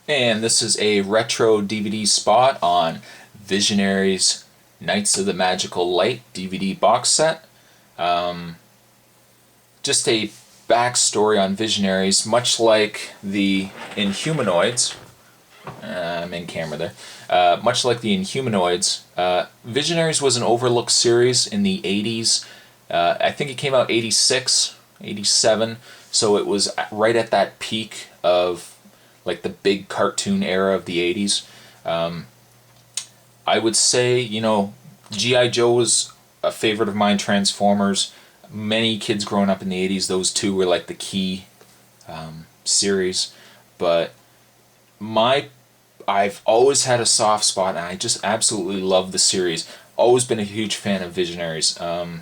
And this is a retro DVD spot on Visionaries Knights of the Magical Light DVD box set. Just a backstory on Visionaries, much like the Inhumanoids. I'm in camera there. Much like the Inhumanoids, Visionaries was an overlooked series in the 80s. I think it came out 86, 87, so it was right at that peak of like the big cartoon era of the 80s. I would say, G.I. Joe was a favorite of mine, Transformers. Many kids growing up in the 80s, those two were like the key series. But I've always had a soft spot, and I just absolutely love the series. Always been a huge fan of Visionaries. I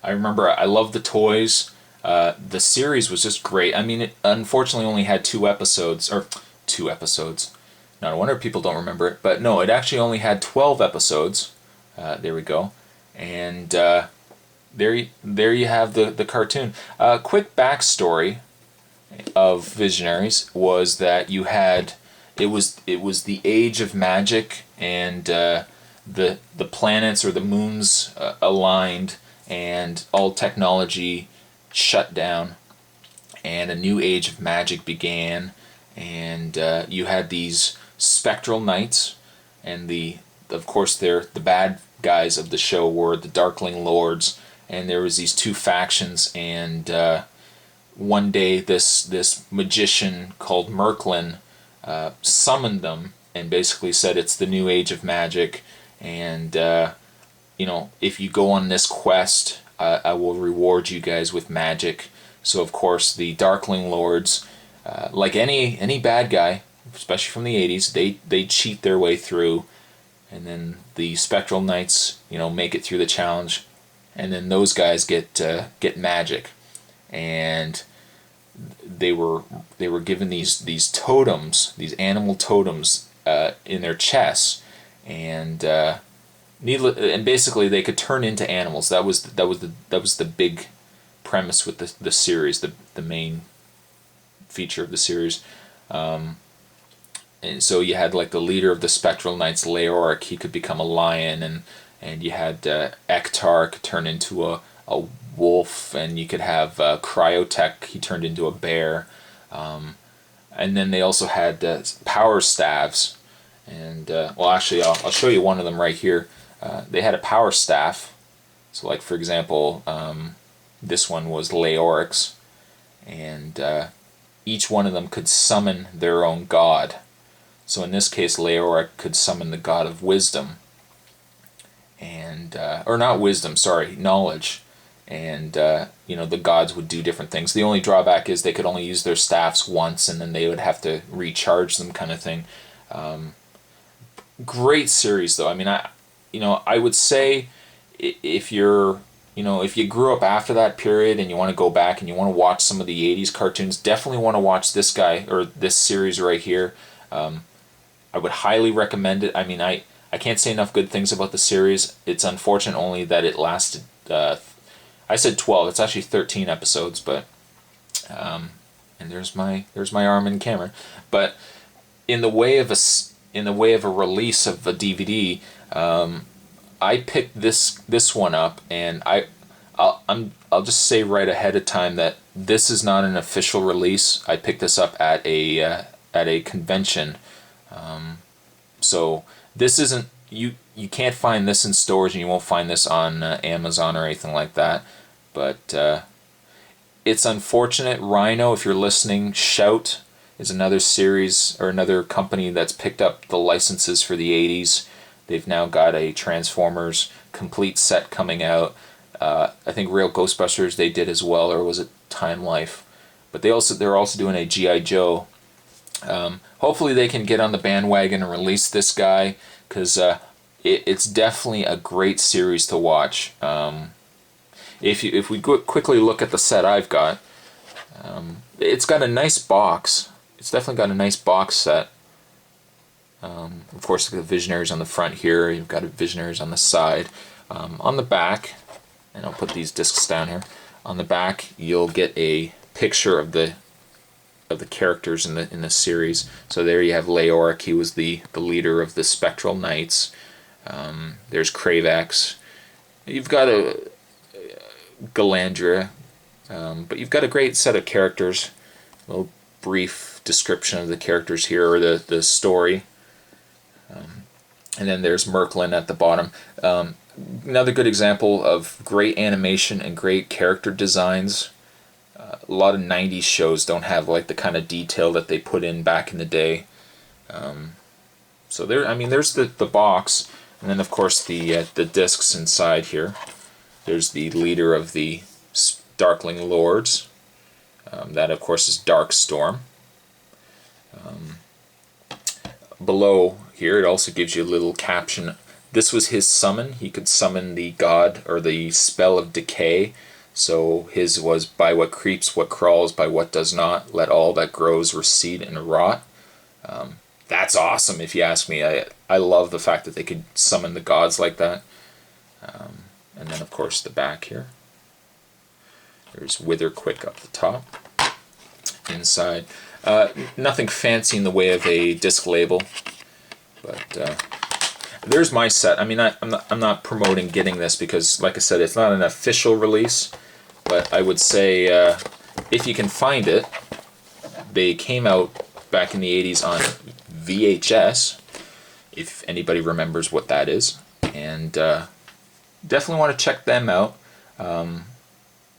remember I loved the toys. The series was just great. I mean, it unfortunately only had 2 episodes, or 2 episodes. No wonder people don't remember it. But no, it actually only had 12 episodes. There we go. And there you have the cartoon. Quick backstory of Visionaries was that you had it was the age of magic, and the planets or the moons aligned, and all technology shut down, and a new age of magic began, and you had these spectral knights, and of course the bad guys of the show were the Darkling Lords, and there was these two factions, and one day this magician called Merklin summoned them and basically said it's the new age of magic, and if you go on this quest, I will reward you guys with magic. So of course the Darkling Lords, like any bad guy, especially from the 80s, they cheat their way through, and then the Spectral Knights make it through the challenge, and then those guys get magic, and they were given these totems, these animal totems in their chests, and basically they could turn into animals. That was the big premise with the series, the main feature of the series. And so you had like the leader of the Spectral Knights, Leoric, he could become a lion, and you had Ektar could turn into a wolf, and you could have Cryotech, he turned into a bear. And then they also had power staves, and actually I'll show you one of them right here. They had a power staff, so like for example, this one was Leoric's, and each one of them could summon their own god. So in this case, Leoric could summon the god of wisdom, and or not wisdom, sorry, knowledge, and the gods would do different things. The only drawback is they could only use their staffs once, and then they would have to recharge them, kind of thing. Great series though. I mean, I would say if you grew up after that period and you want to go back and you want to watch some of the 80s cartoons, definitely want to watch this guy or this series right here. I would highly recommend it. I mean, I can't say enough good things about the series. It's unfortunate only that it lasted, I said 12, it's actually 13 episodes, but and there's my arm in camera. But in the way of a release of a DVD, I picked this one up, and I'll just say right ahead of time that this is not an official release. I picked this up at a convention, so this isn't you can't find this in stores, and you won't find this on Amazon or anything like that. But it's unfortunate. Rhino, if you're listening, Shout is another series or another company that's picked up the licenses for the 80s. They've now got a Transformers complete set coming out. I think Real Ghostbusters they did as well, or was it Time Life? But they're also doing a G.I. Joe. Hopefully they can get on the bandwagon and release this guy, because it's definitely a great series to watch. If we quickly look at the set I've got, it's got a nice box. It's definitely got a nice box set. Of course, the Visionaries on the front here. You've got Visionaries on the side. On the back, and I'll put these discs down here. On the back, you'll get a picture of the the characters in the series. So there you have Leoric. He was the leader of the Spectral Knights. There's Kravax. You've got a Galandria, but you've got a great set of characters. A little brief description of the characters here, or the story. And then there's Merklin at the bottom. Another good example of great animation and great character designs. A lot of 90s shows don't have like the kind of detail that they put in back in the day. So there, I mean, there's the box, and then of course the discs inside here. There's the leader of the Darkling Lords. That of course is Darkstorm. Below here it also gives you a little caption. This was his summon. He could summon the god or the spell of decay. So his was, by what creeps, what crawls, by what does not, let all that grows recede and rot. That's awesome if you ask me. I love the fact that they could summon the gods like that. And then of course the back here. There's Witherquick up the top. Inside. Nothing fancy in the way of a disc label. But there's my set. I mean, I'm not promoting getting this because, like I said, it's not an official release. But I would say, if you can find it, they came out back in the 80s on VHS, if anybody remembers what that is. And definitely want to check them out.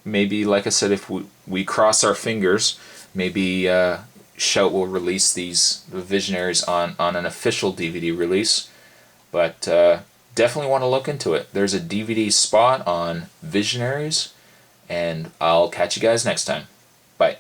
Maybe, like I said, if we cross our fingers, maybe Shout will release these Visionaries on an official DVD release. But definitely want to look into it. There's a DVD spot on Visionaries, and I'll catch you guys next time. Bye.